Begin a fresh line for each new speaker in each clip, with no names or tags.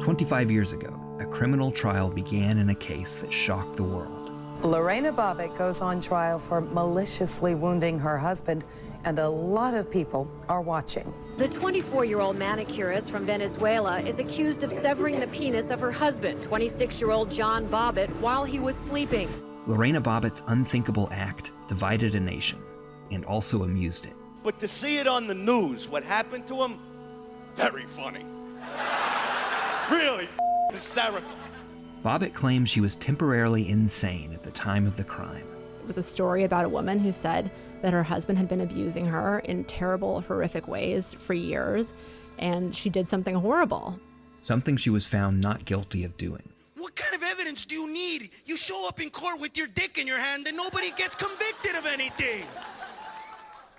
25 years ago, a criminal trial began in a case that shocked the world.
Lorena Bobbitt goes on trial for maliciously wounding her husband, and a lot of people are watching.
The 24-year-old manicurist from Venezuela is accused of severing the penis of her husband, 26-year-old John Bobbitt, while he was sleeping.
Lorena Bobbitt's unthinkable act divided a nation and also amused it.
But to see it on the news, what happened to him, very funny. Really hysterical.
Bobbitt claims she was temporarily insane at the time of the crime.
It was a story about a woman who said that her husband had been abusing her in terrible, horrific ways for years, and she did something horrible.
Something she was found not guilty of doing.
What kind of evidence do you need? You show up in court with your dick in your hand and nobody gets convicted of anything.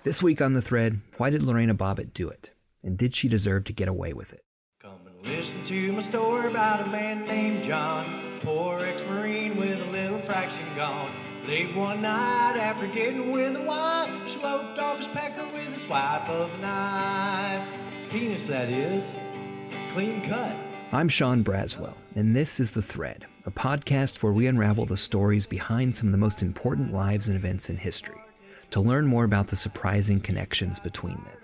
This week on The Thread, why did Lorena Bobbitt do it? And did she deserve to get away with it?
Come and listen to my story about a man named John, poor ex-Marine with a little fraction gone. Late one night after getting with the wine, sloped off his pecker with a swipe of a knife. Penis, that is. Clean cut.
I'm Sean Braswell, and this is The Thread, a podcast where we unravel the stories behind some of the most important lives and events in history, to learn more about the surprising connections between them.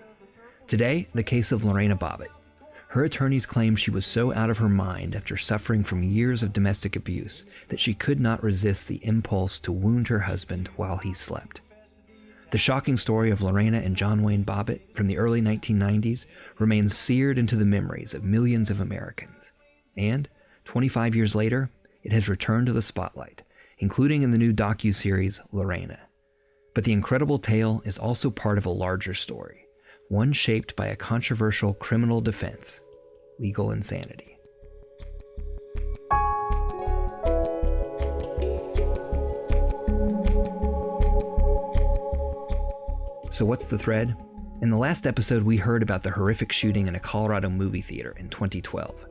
Today, the case of Lorena Bobbitt. Her attorneys claim she was so out of her mind after suffering from years of domestic abuse that she could not resist the impulse to wound her husband while he slept. The shocking story of Lorena and John Wayne Bobbitt from the early 1990s remains seared into the memories of millions of Americans. And, 25 years later, it has returned to the spotlight, including in the new docuseries Lorena. But the incredible tale is also part of a larger story, one shaped by a controversial criminal defense, legal insanity. So what's the thread? In the last episode, we heard about the horrific shooting in a Colorado movie theater in 2012.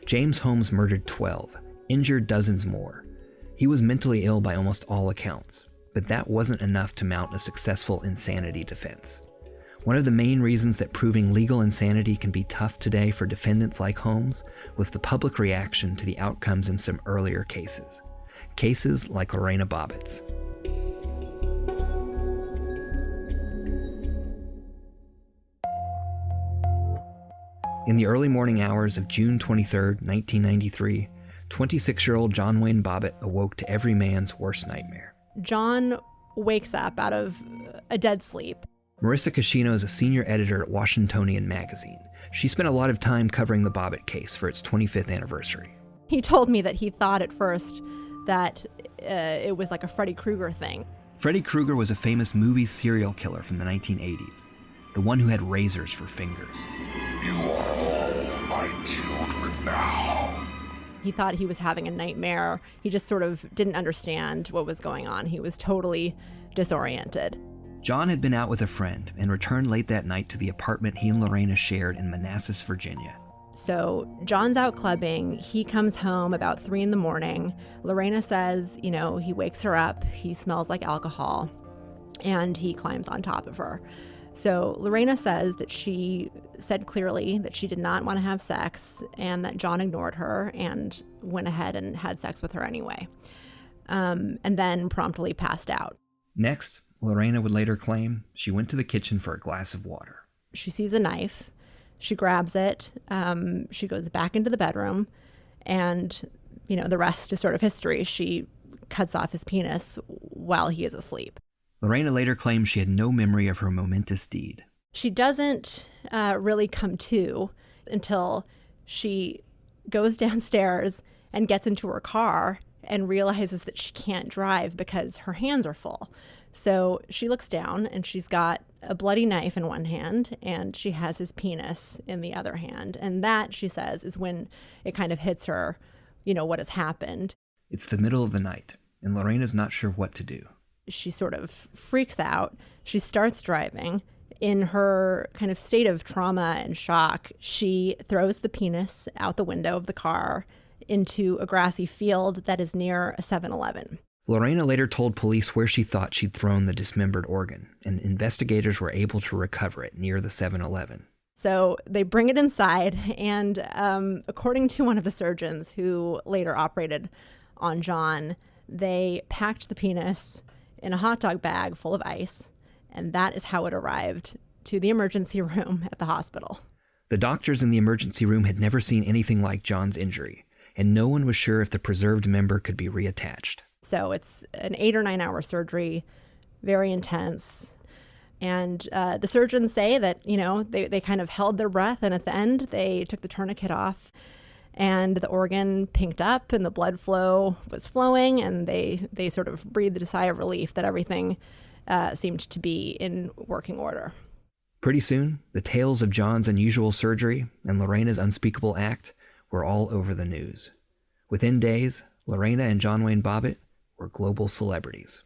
James Holmes murdered 12, injured dozens more. He was mentally ill by almost all accounts, but that wasn't enough to mount a successful insanity defense. One of the main reasons that proving legal insanity can be tough today for defendants like Holmes was the public reaction to the outcomes in some earlier cases. Cases like Lorena Bobbitt's. In the early morning hours of June 23, 1993, 26-year-old John Wayne Bobbitt awoke to every man's worst nightmare.
John wakes up out of a dead sleep.
Marissa Cashino is a senior editor at Washingtonian magazine. She spent a lot of time covering the Bobbitt case for its 25th anniversary.
He told me that he thought at first that it was like a Freddy Krueger thing.
Freddy Krueger was a famous movie serial killer from the 1980s, the one who had razors for fingers.
You are all my children now.
He thought he was having a nightmare. He just sort of didn't understand what was going on. He was totally disoriented.
John had been out with a friend and returned late that night to the apartment he and Lorena shared in Manassas, Virginia.
So John's out clubbing. He comes home about 3 a.m. Lorena says, he wakes her up. He smells like alcohol, and he climbs on top of her. So Lorena says that she said clearly that she did not want to have sex and that John ignored her and went ahead and had sex with her anyway, and then promptly passed out.
Next, Lorena would later claim she went to the kitchen for a glass of water.
She sees a knife. She grabs it. She goes back into the bedroom, and, the rest is sort of history. She cuts off his penis while he is asleep.
Lorena later claims she had no memory of her momentous deed.
She doesn't really come to until she goes downstairs and gets into her car and realizes that she can't drive because her hands are full. So she looks down and she's got a bloody knife in one hand and she has his penis in the other hand. And that, she says, is when it kind of hits her, what has happened.
It's the middle of the night and Lorena's not sure what to do.
She sort of freaks out. She starts driving. In her kind of state of trauma and shock, she throws the penis out the window of the car into a grassy field that is near a 7-Eleven.
Lorena later told police where she thought she'd thrown the dismembered organ, and investigators were able to recover it near the 7-Eleven.
So they bring it inside, and according to one of the surgeons who later operated on John, they packed the penis in a hot dog bag full of ice, and that is how it arrived to the emergency room at the hospital.
The doctors in the emergency room had never seen anything like John's injury, and no one was sure if the preserved member could be reattached.
So it's an 8 or 9 hour surgery, very intense. And the surgeons say that, they kind of held their breath, and at the end, they took the tourniquet off, and the organ pinked up, and the blood flow was flowing, and they sort of breathed a sigh of relief that everything seemed to be in working order.
Pretty soon, the tales of John's unusual surgery and Lorena's unspeakable act were all over the news. Within days, Lorena and John Wayne Bobbitt were global celebrities.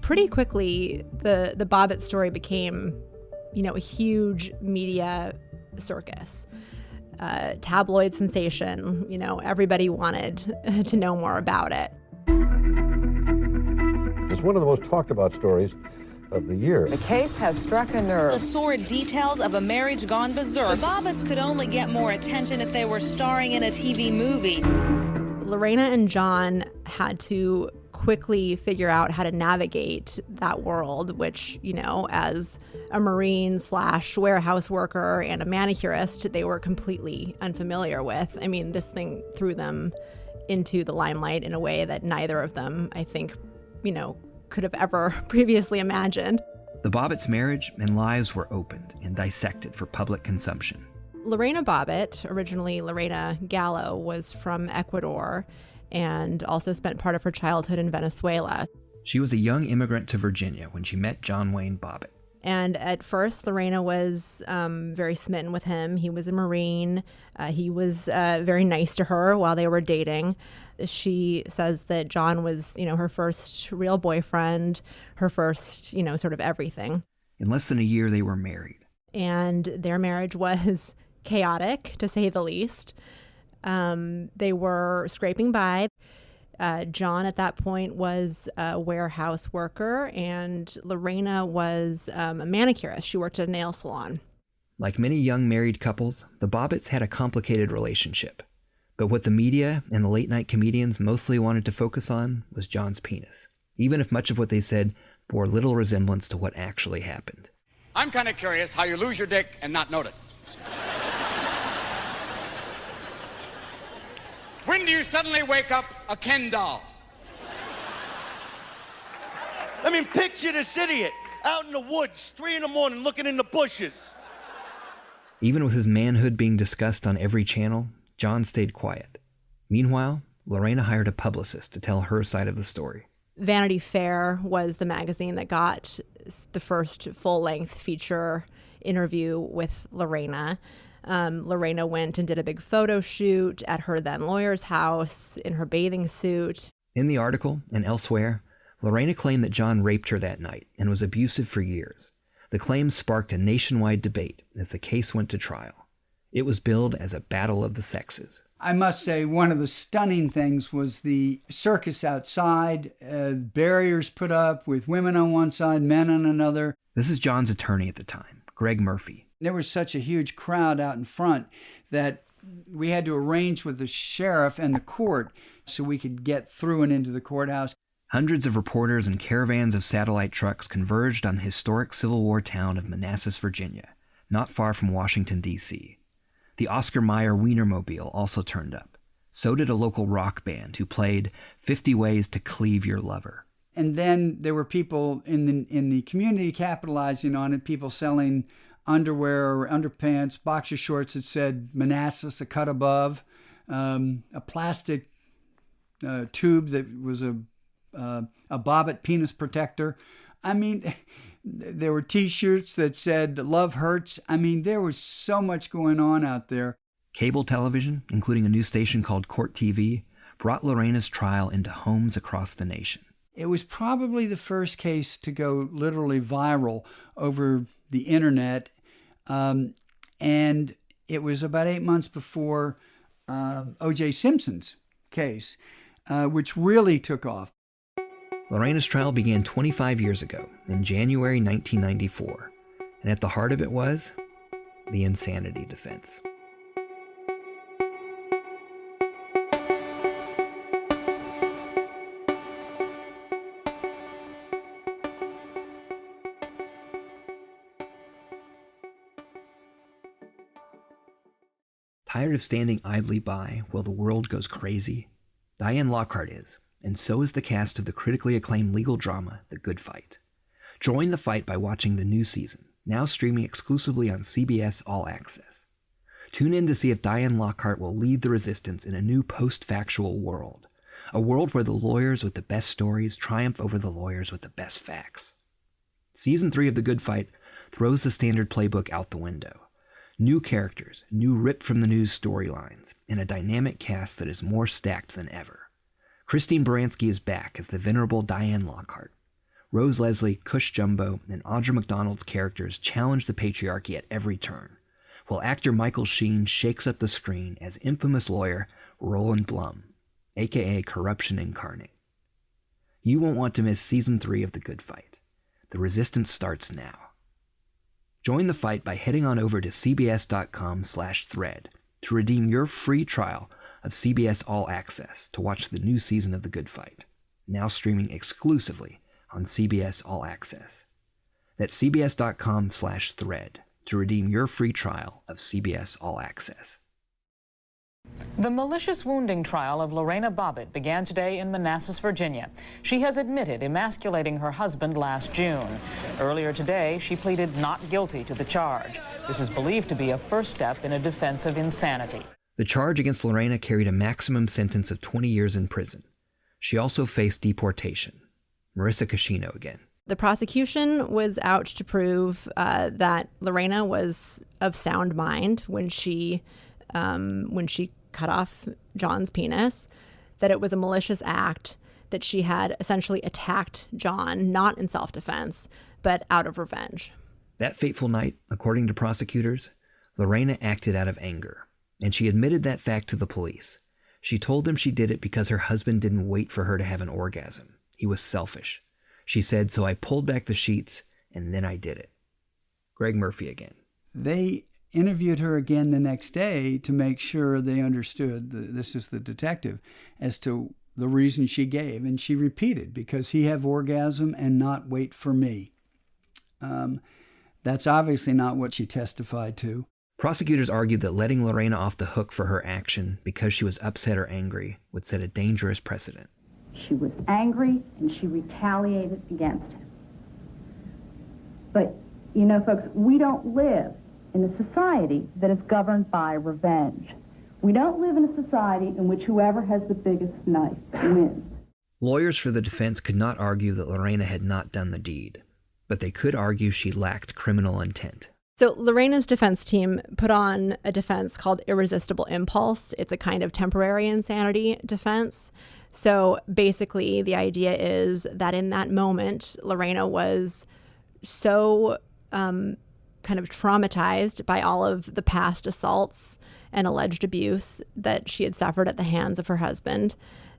Pretty quickly, the Bobbitt story became, a huge media circus. Tabloid sensation, everybody wanted to know more about it.
It's one of the most talked about stories of the year.
The case has struck a nerve.
The sordid details of a marriage gone berserk. The Bobbitts could only get more attention if they were starring in a TV movie.
Lorena and John had to quickly figure out how to navigate that world, which, as a Marine / warehouse worker and a manicurist, they were completely unfamiliar with. I mean, this thing threw them into the limelight in a way that neither of them, I think, could have ever previously imagined.
The Bobbitts' marriage and lives were opened and dissected for public consumption.
Lorena Bobbitt, originally Lorena Gallo, was from Ecuador and also spent part of her childhood in Venezuela.
She was a young immigrant to Virginia when she met John Wayne Bobbitt.
And at first, Lorena was very smitten with him. He was a Marine. He was very nice to her while they were dating. She says that John was, her first real boyfriend, her first, sort of everything.
In less than a year, they were married.
And their marriage was chaotic, to say the least. They were scraping by. John at that point was a warehouse worker, and Lorena was a manicurist. She worked at a nail salon.
Like many young married couples, the Bobbitts had a complicated relationship. But what the media and the late-night comedians mostly wanted to focus on was John's penis, even if much of what they said bore little resemblance to what actually happened.
I'm kind of curious how you lose your dick and not notice. When do you suddenly wake up a Ken doll?
I mean, picture this idiot out in the woods, 3 in the morning, looking in the bushes.
Even with his manhood being discussed on every channel, John stayed quiet. Meanwhile, Lorena hired a publicist to tell her side of the story.
Vanity Fair was the magazine that got the first full-length feature interview with Lorena. Lorena went and did a big photo shoot at her then lawyer's house in her bathing suit.
In the article and elsewhere, Lorena claimed that John raped her that night and was abusive for years. The claim sparked a nationwide debate as the case went to trial. It was billed as a battle of the sexes.
I must say one of the stunning things was the circus outside, barriers put up with women on one side, men on another.
This is John's attorney at the time, Greg Murphy.
There was such a huge crowd out in front that we had to arrange with the sheriff and the court so we could get through and into the courthouse.
Hundreds of reporters and caravans of satellite trucks converged on the historic Civil War town of Manassas, Virginia, not far from Washington, D.C. The Oscar Mayer Wienermobile also turned up. So did a local rock band who played 50 Ways to Cleave Your Lover.
And then there were people in the community capitalizing on it, people selling underwear or underpants, boxer shorts that said Manassas, a cut above, a plastic tube that was a Bobbitt penis protector. I mean, there were T-shirts that said "Love Hurts." I mean, there was so much going on out there.
Cable television, including a new station called Court TV, brought Lorena's trial into homes across the nation.
It was probably the first case to go literally viral over the internet, and it was about 8 months before O.J. Simpson's case, which really took off.
Lorena's trial began 25 years ago, in January 1994. And at the heart of it was the insanity defense. Tired of standing idly by while the world goes crazy? Diane Lockhart is, and so is the cast of the critically acclaimed legal drama, The Good Fight. Join the fight by watching the new season, now streaming exclusively on CBS All Access. Tune in to see if Diane Lockhart will lead the resistance in a new post-factual world, a world where the lawyers with the best stories triumph over the lawyers with the best facts. Season 3 of The Good Fight throws the standard playbook out the window. New characters, new ripped-from-the-news storylines, and a dynamic cast that is more stacked than ever. Christine Baranski is back as the venerable Diane Lockhart. Rose Leslie, Cush Jumbo, and Audra McDonald's characters challenge the patriarchy at every turn, while actor Michael Sheen shakes up the screen as infamous lawyer Roland Blum, aka Corruption Incarnate. You won't want to miss Season 3 of The Good Fight. The resistance starts now. Join the fight by heading on over to cbs.com/thread to redeem your free trial of CBS All Access to watch the new season of The Good Fight, now streaming exclusively on CBS All Access. That's cbs.com/thread to redeem your free trial of CBS All Access.
The malicious wounding trial of Lorena Bobbitt began today in Manassas, Virginia. She has admitted emasculating her husband last June. Earlier today, she pleaded not guilty to the charge. This is believed to be a first step in a defense of insanity.
The charge against Lorena carried a maximum sentence of 20 years in prison. She also faced deportation. Marissa Cashino again.
The prosecution was out to prove that Lorena was of sound mind when she cut off John's penis, that it was a malicious act, that she had essentially attacked John, not in self-defense, but out of revenge.
That fateful night, according to prosecutors, Lorena acted out of anger, and she admitted that fact to the police. She told them she did it because her husband didn't wait for her to have an orgasm. He was selfish. She said, "So I pulled back the sheets, and then I did it." Greg Murphy again.
They interviewed her again the next day to make sure they understood, this is the detective, as to the reason she gave. And she repeated, because he have orgasm and not wait for me. That's obviously not what she testified to.
Prosecutors argued that letting Lorena off the hook for her action because she was upset or angry would set a dangerous precedent.
She was angry and she retaliated against him. But, you know, folks, we don't live in a society that is governed by revenge. We don't live in a society in which whoever has the biggest knife wins.
Lawyers for the defense could not argue that Lorena had not done the deed, but they could argue she lacked criminal intent.
So Lorena's defense team put on a defense called Irresistible Impulse. It's a kind of temporary insanity defense. So basically the idea is that in that moment, Lorena was so kind of traumatized by all of the past assaults and alleged abuse that she had suffered at the hands of her husband,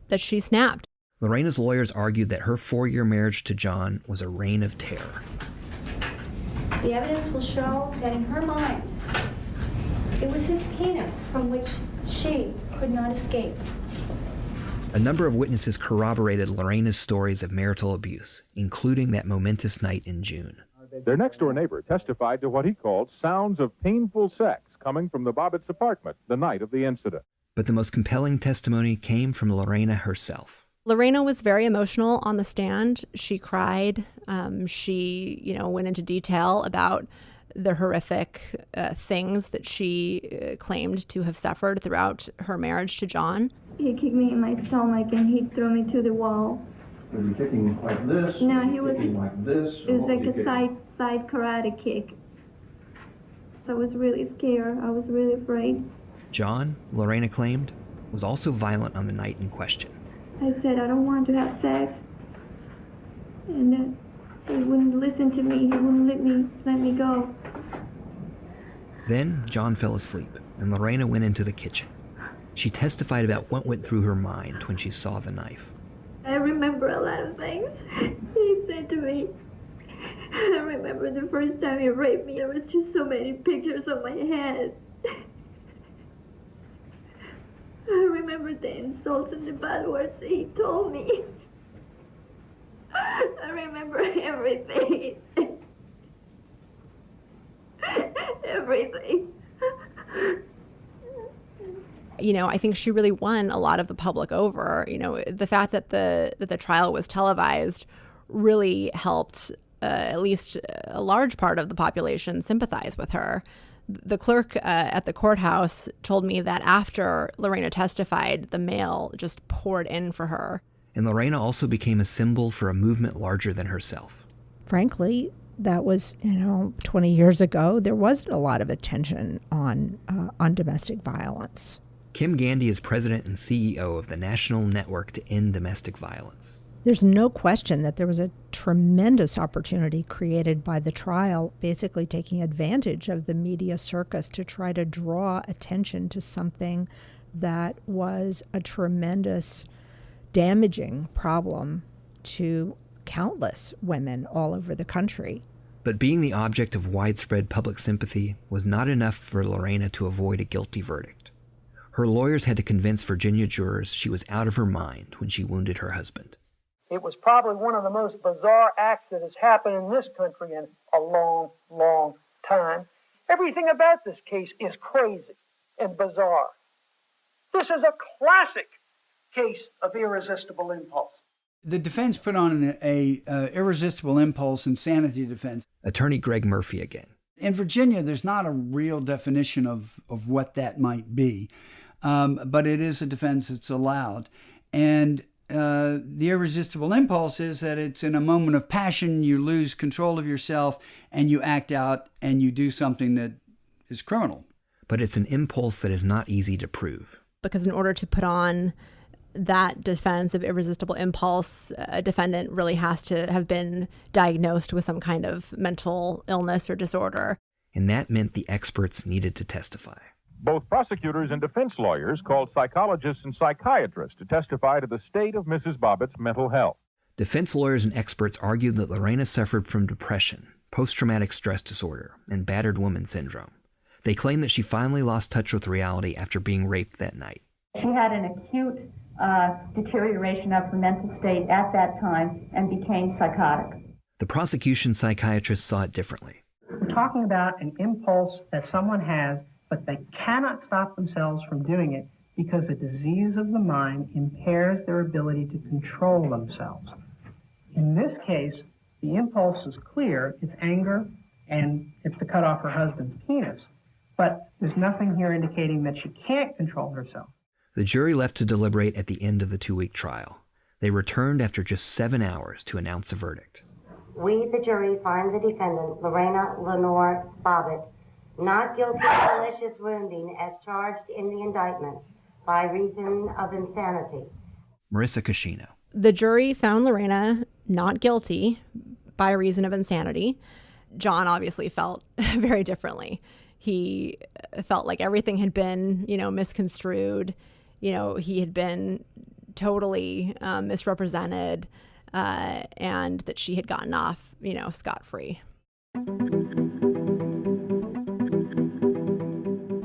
that she snapped.
Lorena's lawyers argued that her 4-year marriage to John was a reign of terror.
The evidence will show that in her mind, it was his penis from which she could not escape.
A number of witnesses corroborated Lorena's stories of marital abuse, including that momentous night in June.
Their next-door neighbor testified to what he called sounds of painful sex coming from the Bobbitt's apartment the night of the incident.
But the most compelling testimony came from Lorena herself.
Lorena was very emotional on the stand. She cried. She, went into detail about the horrific things that she claimed to have suffered throughout her marriage to John.
He kicked me in my stomach and he threw me to the wall.
Was he kicking like this?
No, he was
kicking like this.
It was like a side karate kick. I was really scared. I was really afraid.
John, Lorena claimed, was also violent on the night in question.
I said, I don't want to have sex. And he wouldn't listen to me. He wouldn't let me go.
Then John fell asleep, and Lorena went into the kitchen. She testified about what went through her mind when she saw the knife.
I remember a lot of things he said to me. I remember remember the first time he raped me, there was just so many pictures of my head. I remember the insults and the bad words that he told me. I remember everything. Everything.
You know, I think she really won a lot of the public over. You know, the fact that the trial was televised really helped at least a large part of the population sympathize with her. The clerk at the courthouse told me that after Lorena testified, the mail just poured in for her.
And Lorena also became a symbol for a movement larger than herself.
Frankly, that was, 20 years ago. There wasn't a lot of attention on domestic violence.
Kim Gandy is president and CEO of the National Network to End Domestic Violence.
There's no question that there was a tremendous opportunity created by the trial, basically taking advantage of the media circus to try to draw attention to something that was a tremendous, damaging problem to countless women all over the country.
But being the object of widespread public sympathy was not enough for Lorena to avoid a guilty verdict. Her lawyers had to convince Virginia jurors she was out of her mind when she wounded her husband.
It was probably one of the most bizarre acts that has happened in this country in a long, long time. Everything about this case is crazy and bizarre. This is a classic case of irresistible impulse.
The defense put on a irresistible impulse insanity defense.
Attorney Greg Murphy again.
In Virginia, there's not a real definition of what that might be, but it is a defense that's allowed. And the irresistible impulse is that it's in a moment of passion, you lose control of yourself, and you act out and you do something that is criminal.
But it's an impulse that is not easy to prove.
Because in order to put on that defense of irresistible impulse, a defendant really has to have been diagnosed with some kind of mental illness or disorder.
And that meant the experts needed to testify.
Both prosecutors and defense lawyers called psychologists and psychiatrists to testify to the state of Mrs. Bobbitt's mental health.
Defense lawyers and experts argued that Lorena suffered from depression, post-traumatic stress disorder, and battered woman syndrome. They claimed that she finally lost touch with reality after being raped that night.
She had an acute deterioration of her mental state at that time and became psychotic.
The prosecution psychiatrist saw it differently.
We're talking about an impulse that someone has, but they cannot stop themselves from doing it because a disease of the mind impairs their ability to control themselves. In this case, the impulse is clear, it's anger, and it's to cut off her husband's penis. But there's nothing here indicating that she can't control herself.
The jury left to deliberate at the end of the 2-week trial. They returned after just 7 hours to announce a verdict.
We, the jury, find the defendant, Lorena Bobbitt, not guilty of malicious wounding as charged in the indictment by reason of insanity.
Marissa Cashino.
The jury found Lorena not guilty by reason of insanity. John obviously felt very differently. He felt like everything had been, misconstrued. He had been totally misrepresented, and that she had gotten off, scot-free.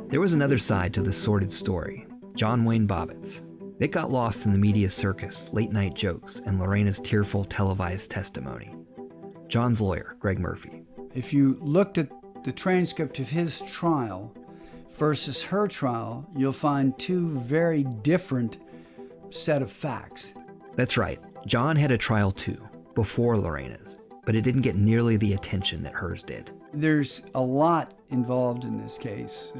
There was another side to this sordid story, John Wayne Bobbitt's. It got lost in the media circus, late-night jokes, and Lorena's tearful televised testimony. John's lawyer, Greg Murphy.
If you looked at the transcript of his trial versus her trial, you'll find two very different set of facts.
That's right. John had a trial too, before Lorena's, but it didn't get nearly the attention that hers did.
There's a lot involved in this case,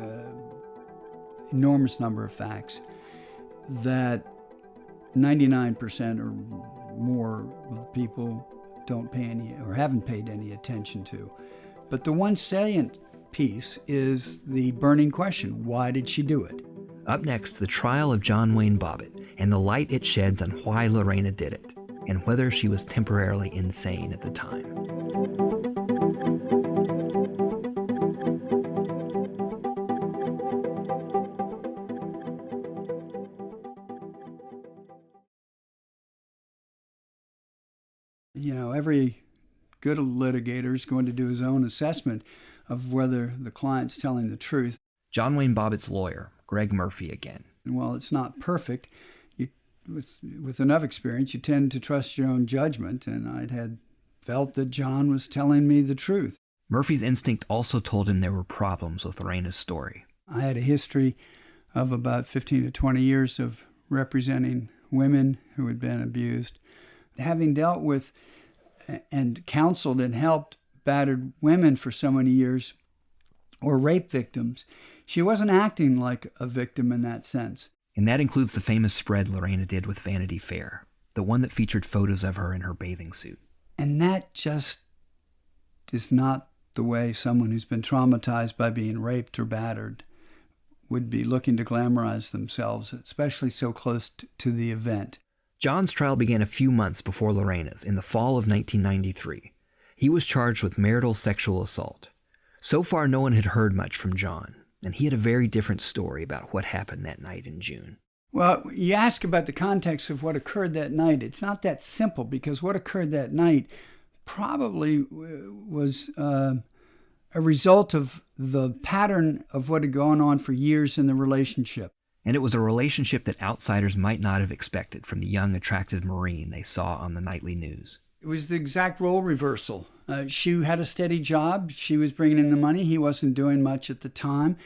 enormous number of facts that 99% or more of people don't pay any or haven't paid any attention to. But the one salient piece is the burning question: why did she do it?
Up next, the trial of John Wayne Bobbitt and the light it sheds on why Lorena did it and whether she was temporarily insane at the time.
Every good litigator is going to do his own assessment of whether the client's telling the truth.
John Wayne Bobbitt's lawyer, Greg Murphy, again.
And while it's not perfect, with enough experience, you tend to trust your own judgment, and I'd had felt that John was telling me the truth.
Murphy's instinct also told him there were problems with Lorena's story.
I had a history of about 15 to 20 years of representing women who had been abused. Having dealt with and counseled and helped battered women for so many years, or rape victims, she wasn't acting like a victim in that sense.
And that includes the famous spread Lorena did with Vanity Fair, the one that featured photos of her in her bathing suit.
And that just is not the way someone who's been traumatized by being raped or battered would be looking to glamorize themselves, especially so close to the event.
John's trial began a few months before Lorena's, in the fall of 1993. He was charged with marital sexual assault. So far, no one had heard much from John, and he had a very different story about what happened that night in June.
Well, you ask about the context of what occurred that night. It's not that simple, because what occurred that night probably was a result of the pattern of what had gone on for years in the relationship.
And it was a relationship that outsiders might not have expected from the young, attractive Marine they saw on the nightly news.
It was the exact role reversal. She had a steady job. She was bringing in the money. He wasn't doing much at the time.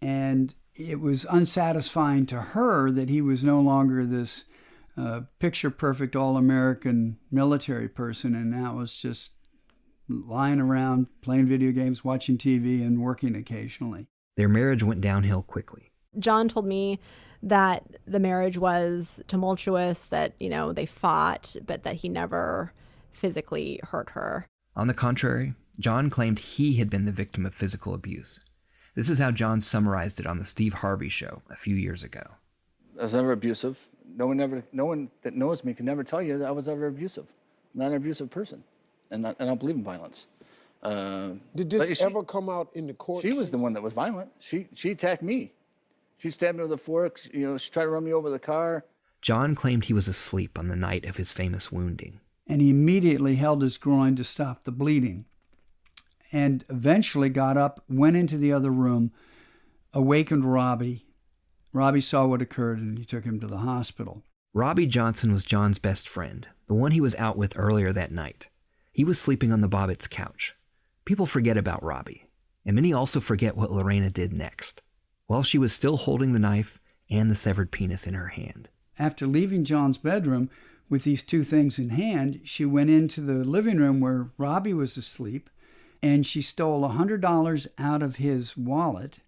And it was unsatisfying to her that he was no longer this picture-perfect, all-American military person, and now was just lying around, playing video games, watching TV, and working occasionally.
Their marriage went downhill quickly.
John told me that the marriage was tumultuous, that, they fought, but that he never physically hurt her.
On the contrary, John claimed he had been the victim of physical abuse. This is how John summarized it on the Steve Harvey Show a few years ago.
I was never abusive. No one that knows me can never tell you that I was ever abusive. I'm not an abusive person, and I don't believe in violence.
Did this ever come out in the court?
She was the one that was violent. She attacked me. She stabbed me with a fork. She tried to run me over the car.
John claimed he was asleep on the night of his famous wounding.
And he immediately held his groin to stop the bleeding, and eventually got up, went into the other room, awakened Robbie. Robbie saw what occurred, and he took him to the hospital.
Robbie Johnson was John's best friend, the one he was out with earlier that night. He was sleeping on the Bobbitt's couch. People forget about Robbie, and many also forget what Lorena did next, while she was still holding the knife and the severed penis in her hand.
After leaving John's bedroom with these two things in hand, she went into the living room where Robbie was asleep, and she stole $100 out of his wallet.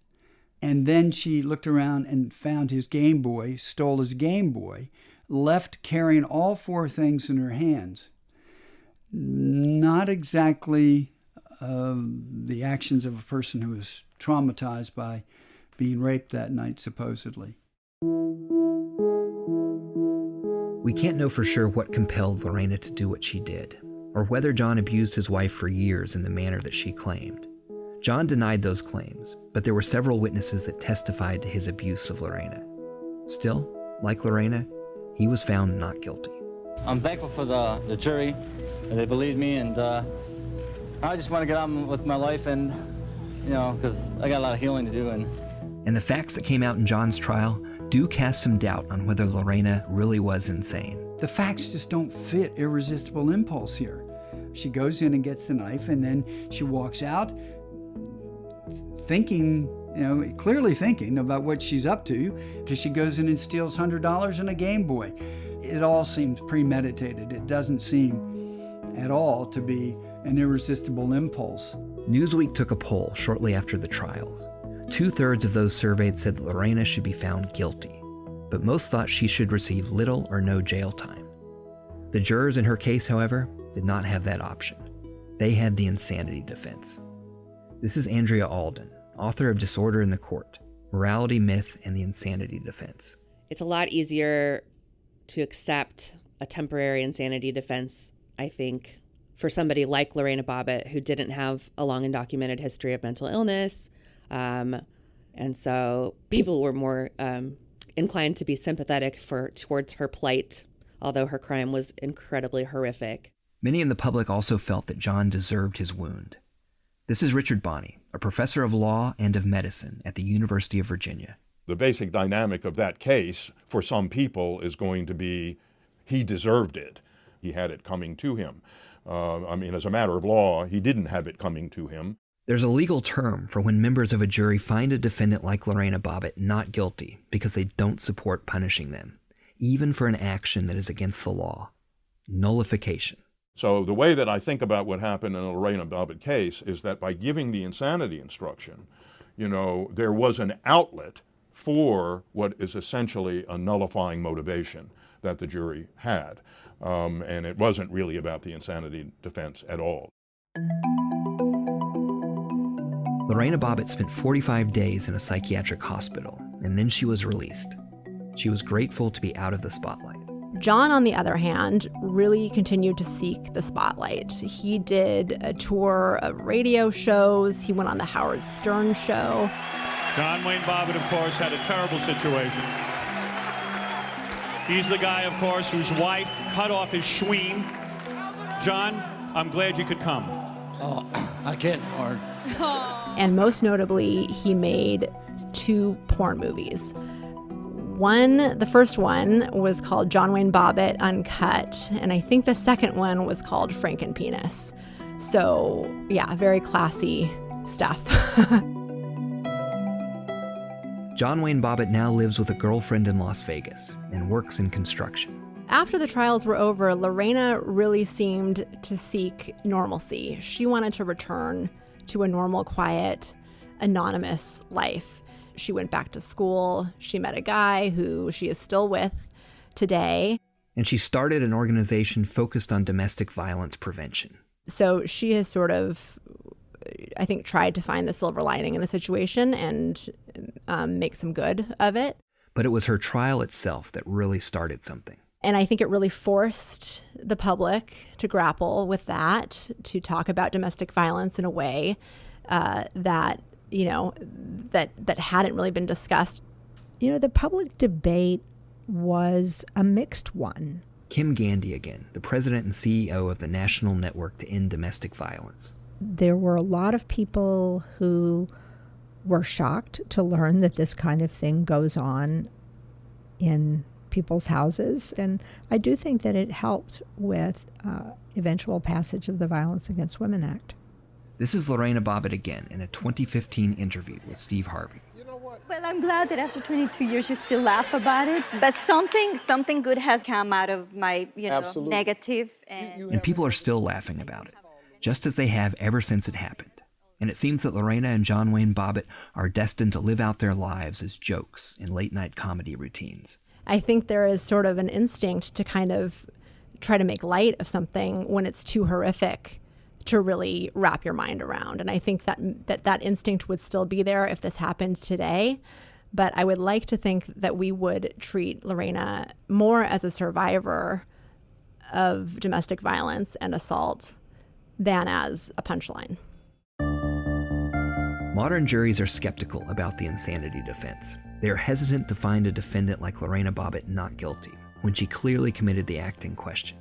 And then she looked around and found his Game Boy, stole his Game Boy, left carrying all four things in her hands. Not exactly the actions of a person who was traumatized by being raped that night, supposedly.
We can't know for sure what compelled Lorena to do what she did, or whether John abused his wife for years in the manner that she claimed. John denied those claims, but there were several witnesses that testified to his abuse of Lorena. Still, like Lorena, he was found not guilty.
I'm thankful for the jury. They believed me, and I just want to get on with my life, and, because I got a lot of healing to do.
And the facts that came out in John's trial do cast some doubt on whether Lorena really was insane.
The facts just don't fit Irresistible Impulse here. She goes in and gets the knife, and then she walks out thinking, clearly thinking about what she's up to, because she goes in and steals $100 and a Game Boy. It all seems premeditated. It doesn't seem at all to be an irresistible impulse.
Newsweek took a poll shortly after the trials. 2/3 of those surveyed said that Lorena should be found guilty, but most thought she should receive little or no jail time. The jurors in her case, however, did not have that option. They had the insanity defense. This is Andrea Alden, author of Disorder in the Court, Morality, Myth, and the Insanity Defense.
It's a lot easier to accept a temporary insanity defense, I think, for somebody like Lorena Bobbitt, who didn't have a long and documented history of mental illness. And so people were more inclined to be sympathetic towards her plight, although her crime was incredibly horrific.
Many in the public also felt that John deserved his wound. This is Richard Bonney, a professor of law and of medicine at the University of Virginia.
The basic dynamic of that case for some people is going to be he deserved it. He had it coming to him. As a matter of law, he didn't have it coming to him.
There's a legal term for when members of a jury find a defendant like Lorena Bobbitt not guilty because they don't support punishing them, even for an action that is against the law. Nullification.
So the way that I think about what happened in the Lorena Bobbitt case is that by giving the insanity instruction, there was an outlet for what is essentially a nullifying motivation that the jury had. And it wasn't really about the insanity defense at all.
Lorena Bobbitt spent 45 days in a psychiatric hospital, and then she was released. She was grateful to be out of the spotlight.
John, on the other hand, really continued to seek the spotlight. He did a tour of radio shows. He went on the Howard Stern show.
John Wayne Bobbitt, of course, had a terrible situation. He's the guy, of course, whose wife cut off his schween. John, I'm glad you could come.
Oh, I can't, Howard.
And most notably, he made 2 porn movies. The first one was called John Wayne Bobbitt Uncut, and I think the second one was called Frankenpenis. So, yeah, very classy stuff.
John Wayne Bobbitt now lives with a girlfriend in Las Vegas and works in construction.
After the trials were over, Lorena really seemed to seek normalcy. She wanted to return to a normal, quiet, anonymous life. She went back to school. She met a guy who she is still with today.
And she started an organization focused on domestic violence prevention.
So she has sort of, I think, tried to find the silver lining in the situation and make some good of it.
But it was her trial itself that really started something.
And I think it really forced the public to grapple with that, to talk about domestic violence in a way that hadn't really been discussed.
The public debate was a mixed one.
Kim Gandy again, the president and CEO of the National Network to End Domestic Violence.
There were a lot of people who were shocked to learn that this kind of thing goes on in people's houses. And I do think that it helped with eventual passage of the Violence Against Women Act.
This is Lorena Bobbitt again in a 2015 interview with Steve Harvey.
Well, I'm glad that after 22 years you still laugh about it. But something good has come out of my, negative.
And people are still laughing about it, just as they have ever since it happened. And it seems that Lorena and John Wayne Bobbitt are destined to live out their lives as jokes in late-night comedy routines.
I think there is sort of an instinct to kind of try to make light of something when it's too horrific to really wrap your mind around. And I think that instinct would still be there if this happened today. But I would like to think that we would treat Lorena more as a survivor of domestic violence and assault than as a punchline.
Modern juries are skeptical about the insanity defense. They are hesitant to find a defendant like Lorena Bobbitt not guilty when she clearly committed the act in question.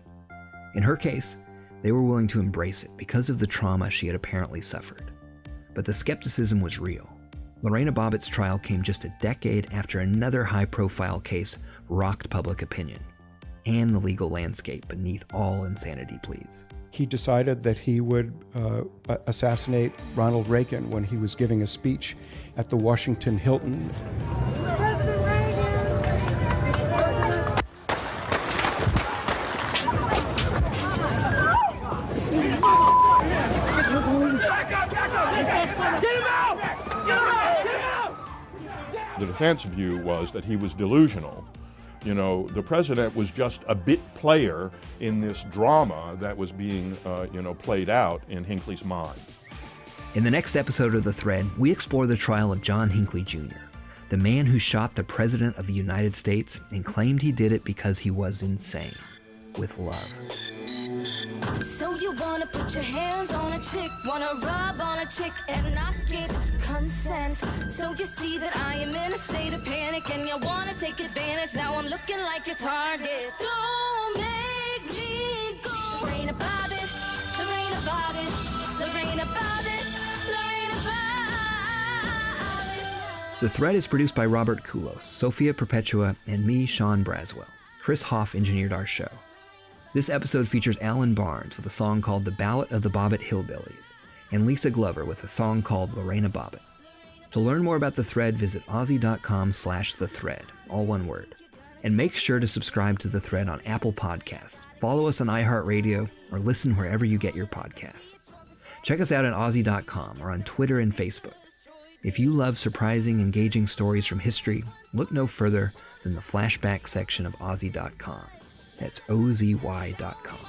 In her case, they were willing to embrace it because of the trauma she had apparently suffered. But the skepticism was real. Lorena Bobbitt's trial came just a decade after another high-profile case rocked public opinion and the legal landscape beneath all insanity pleas.
He decided that he would assassinate Ronald Reagan when he was giving a speech at the Washington Hilton.
The defense view was that he was delusional. The president was just a bit player in this drama that was being, played out in Hinckley's mind.
In the next episode of The Thread, we explore the trial of John Hinckley Jr., the man who shot the President of the United States and claimed he did it because he was insane, with love.
So you wanna put your hands on a chick, wanna rob on a chick and not get consent. So you see that I am in a state of panic and you wanna take advantage. Now I'm looking like your target. Don't make me go. Lorena Bobbitt.
The Thread is produced by Robert Kulos, Sophia Perpetua, and me, Sean Braswell. Chris Hoff engineered our show. This episode features Alan Barnes with a song called The Ballad of the Bobbitt Hillbillies, and Lisa Glover with a song called Lorena Bobbitt. To learn more about The Thread, visit OZY.com/thethread, all one word. And make sure to subscribe to The Thread on Apple Podcasts, follow us on iHeartRadio, or listen wherever you get your podcasts. Check us out at OZY.com or on Twitter and Facebook. If you love surprising, engaging stories from history, look no further than the flashback section of OZY.com. That's OZY.com.